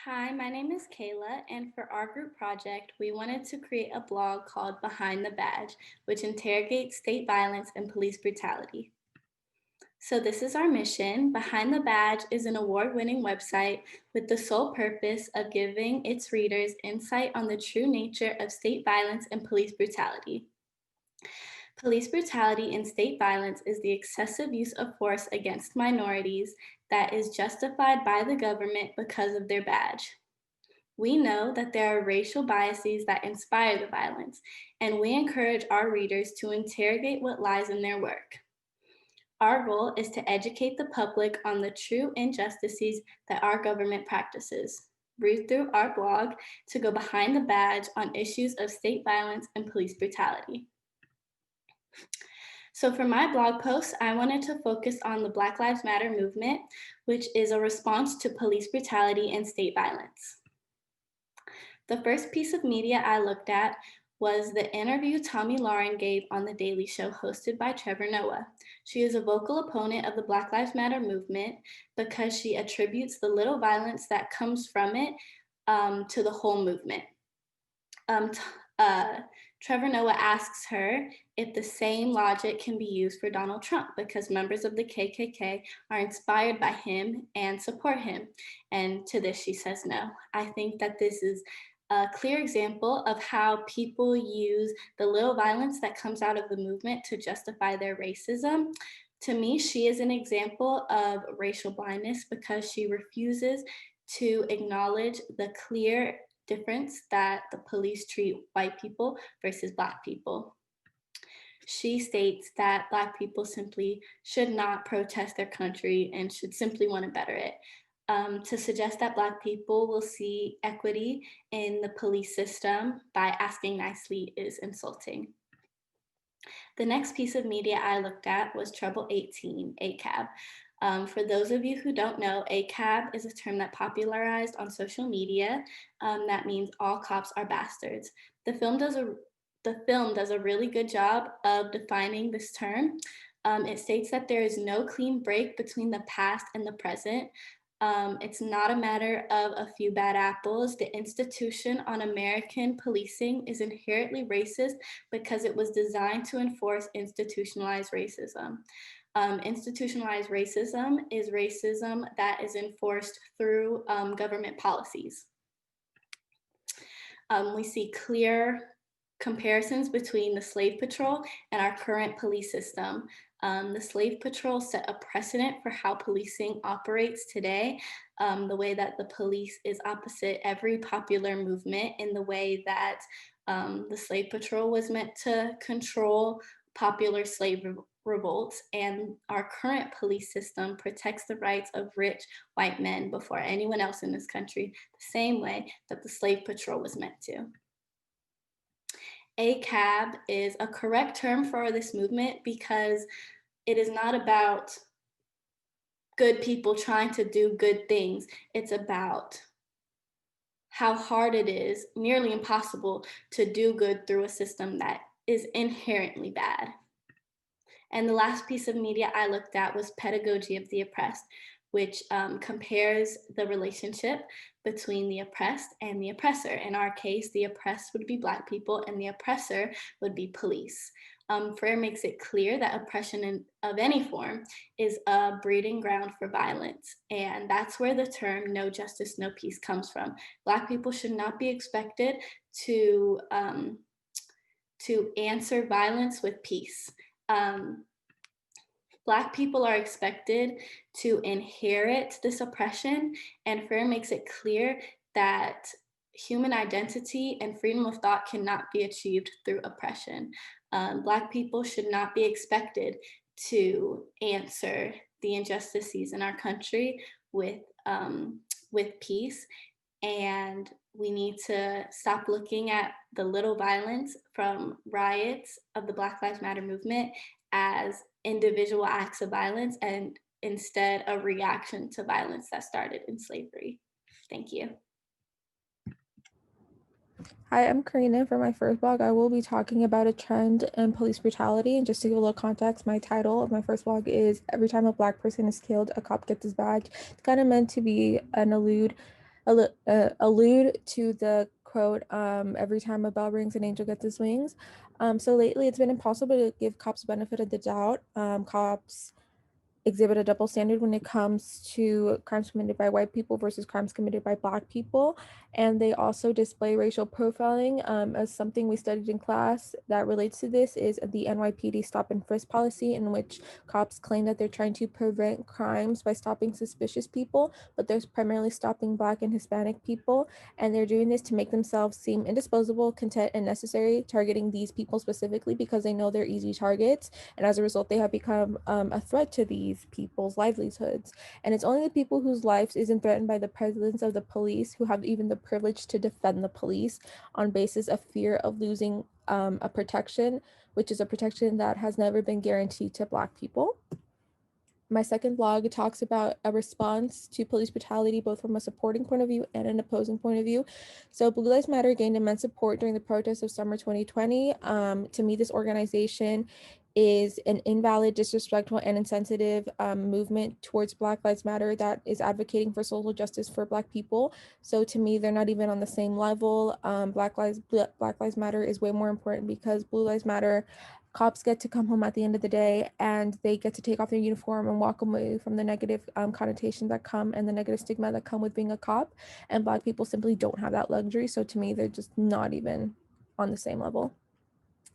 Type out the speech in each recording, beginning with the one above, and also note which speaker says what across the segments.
Speaker 1: Hi, my name is Kayla, and for our group project, we wanted to create a blog called Behind the Badge, which interrogates state violence and police brutality. So, this is our mission. Behind the Badge is an award winning website with the sole purpose of giving its readers insight on the true nature of state violence and police brutality. Police brutality and state violence is the excessive use of force against minorities that is justified by the government because of their badge. We know that there are racial biases that inspire the violence, and we encourage our readers to interrogate what lies in their work. Our goal is to educate the public on the true injustices that our government practices. Read through our blog to go behind the badge on issues of state violence and police brutality. So, for my blog post, I wanted to focus on the Black Lives Matter movement, which is a response to police brutality and state violence. The first piece of media I looked at was the interview Tommy Lauren gave on The Daily Show, hosted by Trevor Noah. She is a vocal opponent of the Black Lives Matter movement because she attributes the little violence that comes from it to the whole movement. Um, t- uh, Trevor Noah asks her if the same logic can be used for Donald Trump because members of the KKK are inspired by him and support him. And to this, she says no. I think that this is a clear example of how people use the little violence that comes out of the movement to justify their racism. To me, she is an example of racial blindness because she refuses to acknowledge the clear difference that the police treat white people versus Black people. She states that Black people simply should not protest their country and should simply want to better it. To suggest that Black people will see equity in the police system by asking nicely is insulting. The next piece of media I looked at was Trouble 18, ACAB. For those of you who don't know, ACAB is a term that popularized on social media. That means all cops are bastards. The film does a really good job of defining this term. It states that there is no clean break between the past and the present. It's not a matter of a few bad apples. The institution on American policing is inherently racist because it was designed to enforce institutionalized racism. Institutionalized racism is racism that is enforced through government policies. We see clear comparisons between the slave patrol and our current police system. The slave patrol set a precedent for how policing operates today, the way that the police is opposite every popular movement in the way that the slave patrol was meant to control popular slave revolts, and our current police system protects the rights of rich white men before anyone else in this country, the same way that the slave patrol was meant to. ACAB is a correct term for this movement because it is not about good people trying to do good things. It's about how hard it is, nearly impossible, to do good through a system that is inherently bad. And the last piece of media I looked at was Pedagogy of the Oppressed, which compares the relationship between the oppressed and the oppressor. In our case, the oppressed would be Black people and the oppressor would be police. Frere makes it clear that oppression of any form is a breeding ground for violence. And that's where the term no justice, no peace comes from. Black people should not be expected to answer violence with peace. Black people are expected to inherit this oppression, and Frere makes it clear that human identity and freedom of thought cannot be achieved through oppression. Black people should not be expected to answer the injustices in our country with peace, and we need to stop looking at the little violence from riots of the Black Lives Matter movement as individual acts of violence and instead a reaction to violence that started in slavery. Thank you.
Speaker 2: Hi, I'm Karina. For my first blog, I will be talking about a trend in police brutality. And just to give a little context, my title of my first blog is Every Time a Black Person is Killed, a Cop Gets His Badge. It's kind of meant to be an allude allude to the quote, every time a bell rings, an angel gets his wings. So lately, it's been impossible to give cops benefit of the doubt. Cops exhibit a double standard when it comes to crimes committed by white people versus crimes committed by Black people. And they also display racial profiling. As something we studied in class that relates to this is the NYPD stop and frisk policy, in which cops claim that they're trying to prevent crimes by stopping suspicious people, but they're primarily stopping Black and Hispanic people. And they're doing this to make themselves seem indisposable, content, and necessary, targeting these people specifically because they know they're easy targets, and as a result, they have become a threat to these people's livelihoods. And it's only the people whose lives isn't threatened by the presence of the police who have even the privilege to defend the police on basis of fear of losing a protection, which is a protection that has never been guaranteed to Black people. My second blog talks about a response to police brutality, both from a supporting point of view and an opposing point of view. So Blue Lives Matter gained immense support during the protests of summer 2020. To me, this organization is an invalid, disrespectful, and insensitive movement towards Black Lives Matter that is advocating for social justice for Black people. So to me, they're not even on the same level. Black Lives Matter is way more important because Blue Lives Matter cops get to come home at the end of the day and they get to take off their uniform and walk away from the negative connotations that come and the negative stigma that come with being a cop. And Black people simply don't have that luxury. So to me, they're just not even on the same level.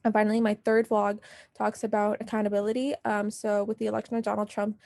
Speaker 2: And finally, my third vlog talks about accountability. So with the election of Donald Trump,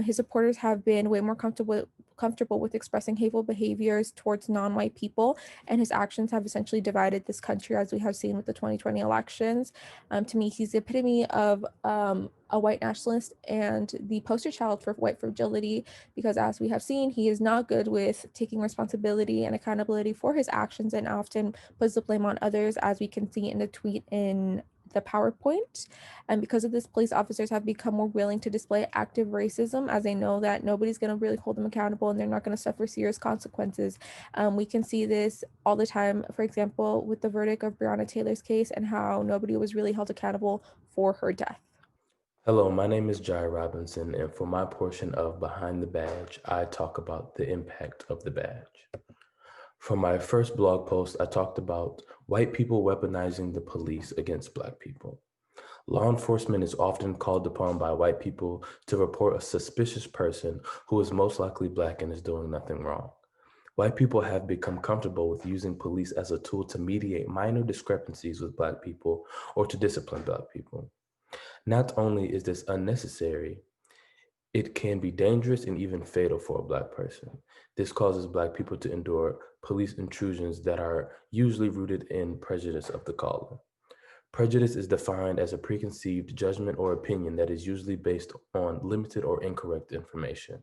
Speaker 2: his supporters have been way more comfortable with expressing hateful behaviors towards non-white people, and his actions have essentially divided this country, as we have seen with the 2020 elections. To me, he's the epitome of a white nationalist and the poster child for white fragility, because as we have seen, he is not good with taking responsibility and accountability for his actions and often puts the blame on others, as we can see in the tweet in the PowerPoint. And because of this, police officers have become more willing to display active racism, as they know that nobody's going to really hold them accountable and they're not going to suffer serious consequences. We can see this all the time, for example, with the verdict of Breonna Taylor's case and how nobody was really held accountable for her death.
Speaker 3: Hello, my name is Jai Robinson, and for my portion of Behind the Badge, I talk about the impact of the badge. For my first blog post, I talked about white people weaponizing the police against Black people. Law enforcement is often called upon by white people to report a suspicious person who is most likely Black and is doing nothing wrong. White people have become comfortable with using police as a tool to mediate minor discrepancies with Black people or to discipline Black people. Not only is this unnecessary, it can be dangerous and even fatal for a Black person. This causes Black people to endure police intrusions that are usually rooted in prejudice of the caller. Prejudice is defined as a preconceived judgment or opinion that is usually based on limited or incorrect information.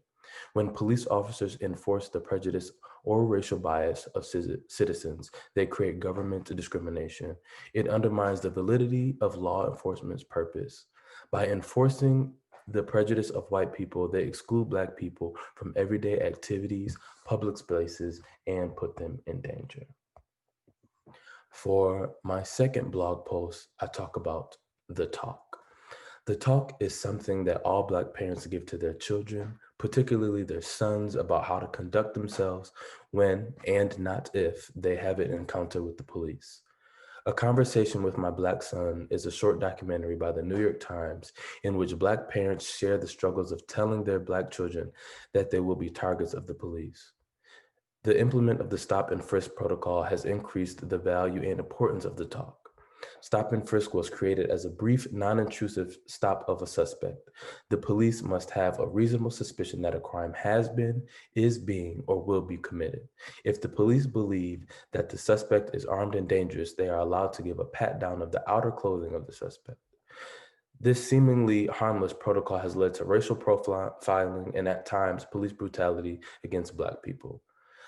Speaker 3: When police officers enforce the prejudice or racial bias of citizens, they create government discrimination. It undermines the validity of law enforcement's purpose. By enforcing the prejudice of white people, they exclude Black people from everyday activities, public spaces, and put them in danger. For my second blog post, I talk about the talk. The talk is something that all Black parents give to their children, particularly their sons, about how to conduct themselves when and not if they have an encounter with the police. A Conversation with My Black Son is a short documentary by the New York Times in which Black parents share the struggles of telling their Black children that they will be targets of the police. The implement of the stop and frisk protocol has increased the value and importance of the talk. Stop and frisk was created as a brief, non-intrusive stop of a suspect. The police must have a reasonable suspicion that a crime has been, is being, or will be committed. If the police believe that the suspect is armed and dangerous, they are allowed to give a pat down of the outer clothing of the suspect. This seemingly harmless protocol has led to racial profiling and at times police brutality against Black people.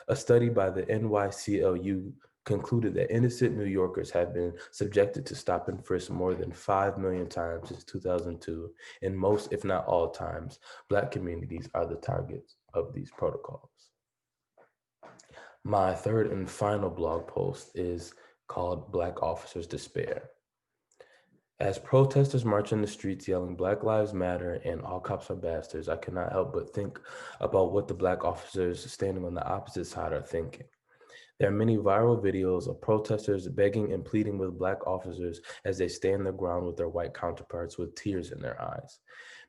Speaker 3: A study by the NYCLU concluded that innocent New Yorkers have been subjected to stop and frisk more than 5 million times since 2002, and most, if not all times, Black communities are the targets of these protocols. My third and final blog post is called Black Officers Despair. As protesters march in the streets yelling Black Lives Matter and all cops are bastards, I cannot help but think about what the Black officers standing on the opposite side are thinking. There are many viral videos of protesters begging and pleading with Black officers as they stand their ground with their white counterparts with tears in their eyes.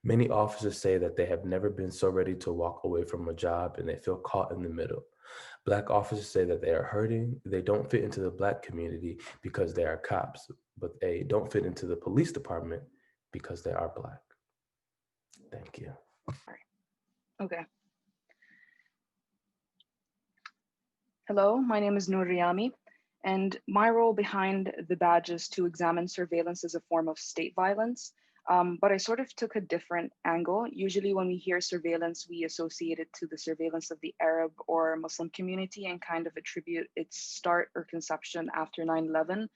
Speaker 3: Many officers say that they have never been so ready to walk away from a job and they feel caught in the middle. Black officers say that they are hurting, they don't fit into the Black community because they are cops, but they don't fit into the police department because they are Black. Thank you.
Speaker 4: Okay. Hello, my name is Noor Riyami, and my role behind the badge is to examine surveillance as a form of state violence. But I sort of took a different angle. Usually when we hear surveillance, we associate it to the surveillance of the Arab or Muslim community and kind of attribute its start or conception after 9/11.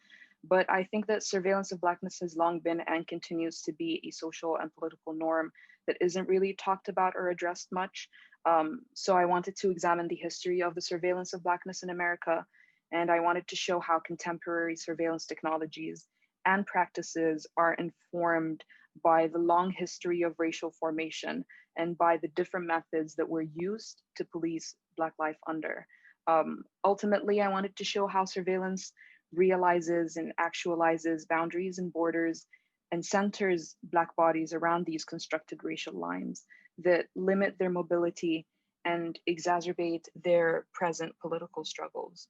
Speaker 4: But I think that surveillance of Blackness has long been and continues to be a social and political norm that isn't really talked about or addressed much. So I wanted to examine the history of the surveillance of Blackness in America, and I wanted to show how contemporary surveillance technologies and practices are informed by the long history of racial formation and by the different methods that were used to police Black life under. Ultimately, I wanted to show how surveillance realizes and actualizes boundaries and borders and centers Black bodies around these constructed racial lines that limit their mobility and exacerbate their present political struggles.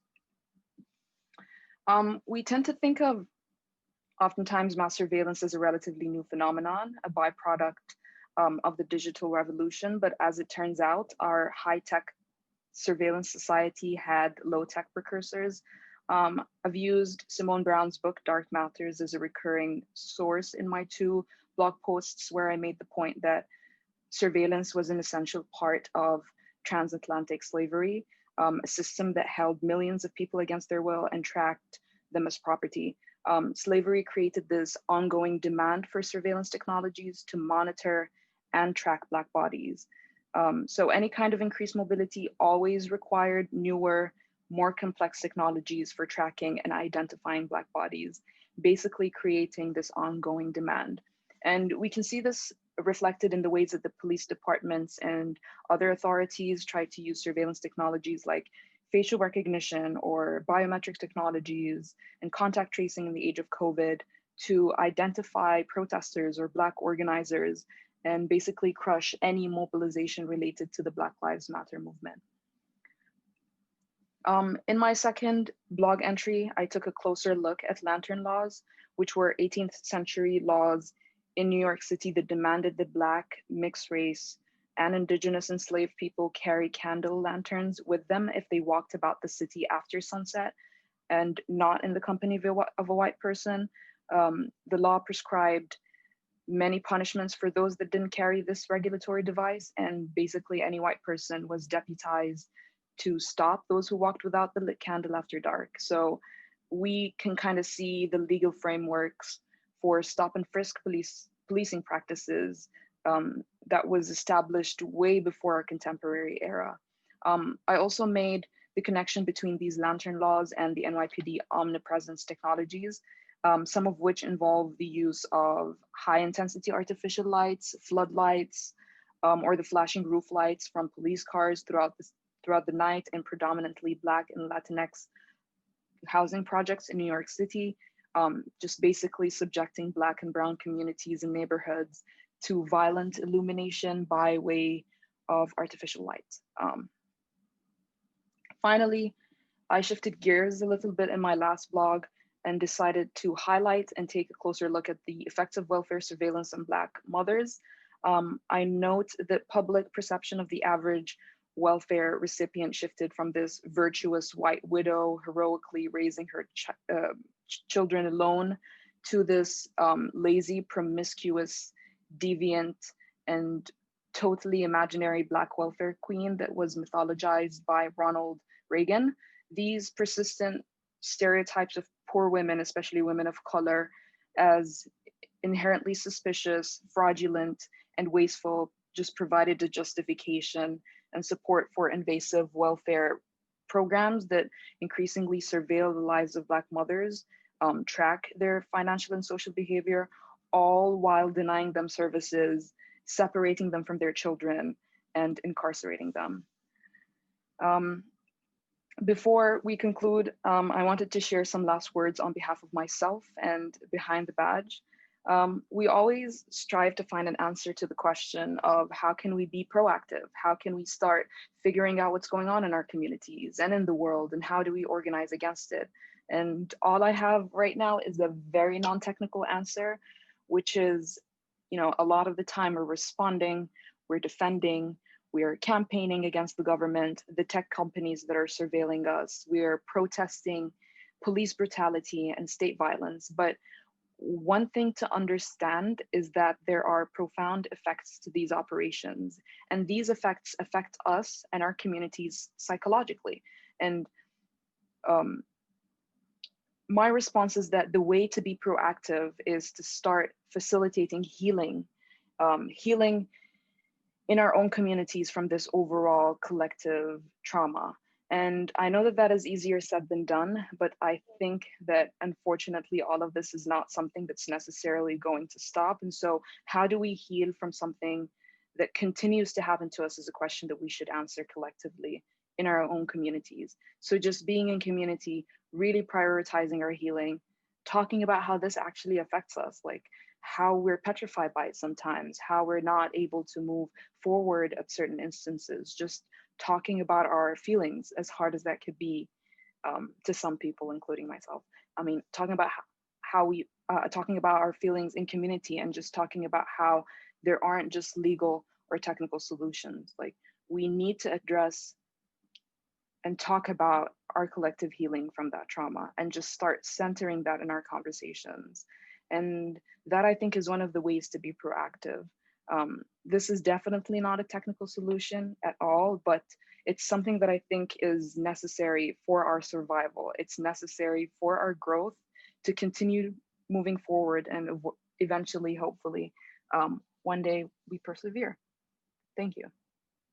Speaker 4: We tend to think of oftentimes mass surveillance as a relatively new phenomenon, a byproduct of the digital revolution. But as it turns out, our high-tech surveillance society had low-tech precursors. I've used Simone Brown's book, Dark Matters, as a recurring source in my two blog posts where I made the point that surveillance was an essential part of transatlantic slavery, a system that held millions of people against their will and tracked them as property. Slavery created this ongoing demand for surveillance technologies to monitor and track Black bodies. So any kind of increased mobility always required newer, more complex technologies for tracking and identifying Black bodies, basically creating this ongoing demand. And we can see this reflected in the ways that the police departments and other authorities try to use surveillance technologies like facial recognition or biometric technologies and contact tracing in the age of COVID to identify protesters or Black organizers and basically crush any mobilization related to the Black Lives Matter movement. In my second blog entry, I took a closer look at lantern laws, which were 18th century laws in New York City that demanded that Black, mixed race, and indigenous enslaved people carry candle lanterns with them if they walked about the city after sunset and not in the company of a white person. The law prescribed many punishments for those that didn't carry this regulatory device, and basically any white person was deputized to stop those who walked without the lit candle after dark. So we can kind of see the legal frameworks for stop and frisk policing practices that was established way before our contemporary era. I also made the connection between these lantern laws and the NYPD omnipresence technologies, some of which involve the use of high intensity artificial lights, floodlights, or the flashing roof lights from police cars throughout the night in predominantly Black and Latinx housing projects in New York City, just basically subjecting Black and Brown communities and neighborhoods to violent illumination by way of artificial lights. Finally, I shifted gears a little bit in my last blog and decided to highlight and take a closer look at the effects of welfare surveillance on Black mothers. I note that public perception of the average welfare recipient shifted from this virtuous white widow heroically raising her children alone to this lazy, promiscuous, deviant, and totally imaginary Black welfare queen that was mythologized by Ronald Reagan. These persistent stereotypes of poor women, especially women of color, as inherently suspicious, fraudulent, and wasteful, just provided a justification and support for invasive welfare programs that increasingly surveil the lives of Black mothers track their financial and social behavior, all while denying them services, separating them from their children, and incarcerating them. Um, Before we conclude, I wanted to share some last words on behalf of myself and Behind the Badge. We always strive to find an answer to the question of how can we be proactive? How can we start figuring out what's going on in our communities and in the world, and how do we organize against it? And all I have right now is a very non-technical answer, which is, a lot of the time we're responding, we're defending, we're campaigning against the government, the tech companies that are surveilling us. We're protesting police brutality and state violence. But one thing to understand is that there are profound effects to these operations, and these effects affect us and our communities psychologically. And um, my response is that the way to be proactive is to start facilitating healing, healing in our own communities from this overall collective trauma. And I know that that is easier said than done, but I think that unfortunately, all of this is not something that's necessarily going to stop. And so, how do we heal from something that continues to happen to us is a question that we should answer collectively in our own communities. So, just being in community, really prioritizing our healing, talking about how this actually affects us, like how we're petrified by it sometimes, how we're not able to move forward at certain instances, just talking about our feelings, as hard as that could be to some people, including myself. I mean, talking about how we, talking about our feelings in community, and just talking about how there aren't just legal or technical solutions. Like, we need to address and talk about our collective healing from that trauma and just start centering that in our conversations. And that, I think, is one of the ways to be proactive. This is definitely not a technical solution at all, but it's something that I think is necessary for our survival. It's necessary for our growth to continue moving forward, and eventually, hopefully, one day we persevere. Thank you.